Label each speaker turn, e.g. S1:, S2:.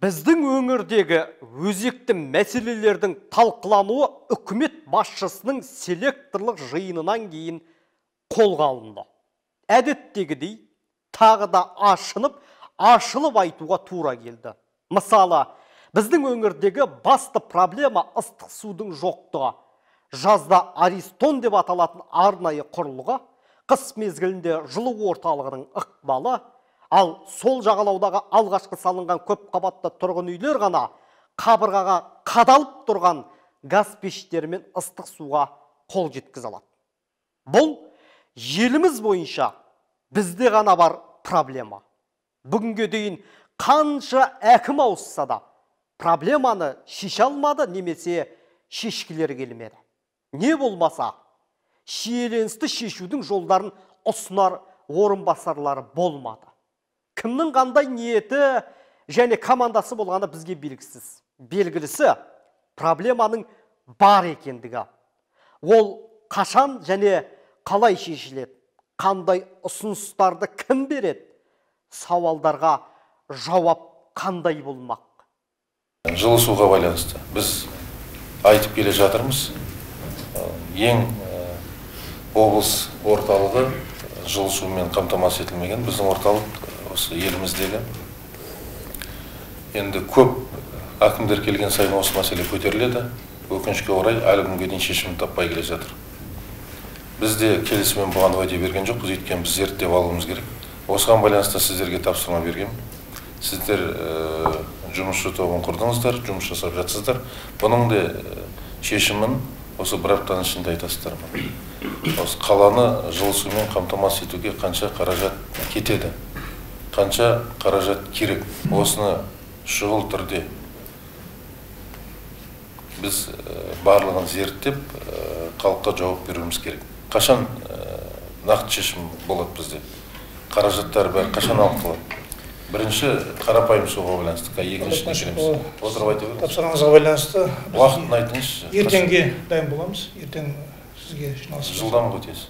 S1: Біздің өңірдегі өзекті мәселелердің талқылануы үкімет басшысының селекторлық жиынынан кейін қолға алынды. Әдеттегідей тағы да ашылып айтуға тура келді. Мысалы, біздің өңірдегі басты проблема ыстық судың жоқтығы. Жазда Аристон деп аталатын арнайы құрылғы, қыс мезгілінде жылу орталығының ықпалы, ал сол жағалаудағы алғашқы салынған көп қабатты тұрғын үйлер ғана қабырғаға қадалып тұрған газ пештерімен ыстық суға қол жеткізе алады. Бұл еліміз бойынша бізде ғана бар проблема. Бүгінге дейін қанша әкім ауысса да проблеманы шеше алмады, немесе шешкілері келмеді. Не болмаса, шиеленісті шешудің жолдарын ұсынар орынбасарлары болмады. Кімнің қандай ниеті және командасы болғаны бізге белгісіз. Белгілісі проблеманың бар екендігі. Ол қашан және қалай шешіледі? Қандай ұсыныстарды кім береді? Сауалдарға жауап қандай болмақ?
S2: Жылы суға байланысты біз айтып келе жатырмыз. Ең облыс орталығы жылы сумен қамтамасыз етілмеген. Біздің орталық осы еліміздегі. Енді көп әкімдер келген сайын осы мәселе көтеріледі. Өкінішке орай әлі күнге дейін шешімін таппай келе жатыр. Біз де келісімен бұған уәде берген жоқпыз, өйткені біз зерттеп алуымыз керек. Осыған байланысты сіздерге тапсырма бергем. Сіздер жұмысшы тобын құрдыңыздар, жұмыс жасап жатсыздар. Бұның да шешімін осы бір аптаның ішінде айтасыздар. Осы қаланы жылы сумен қамтамасыз етуге қанша қаражат кетеді, қанша қаражат керек. Осыны шұғыл түрде біз барлығын зерттеп, халыққа жауап беруіміз керек. Қашан нақты шешім болады бізде? Қаражаттар бәрі қашан алынады? Бірінші қарапайым суға байланысты, екіншісіне келеміз. Отырып айта беріңіз.
S3: Тапсырмаңызға байланысты
S2: уақытын айтыңызшы.
S3: Ертеңге дайын боламыз. Ертең сізге жиналыс.
S2: Жылдам өтесіз.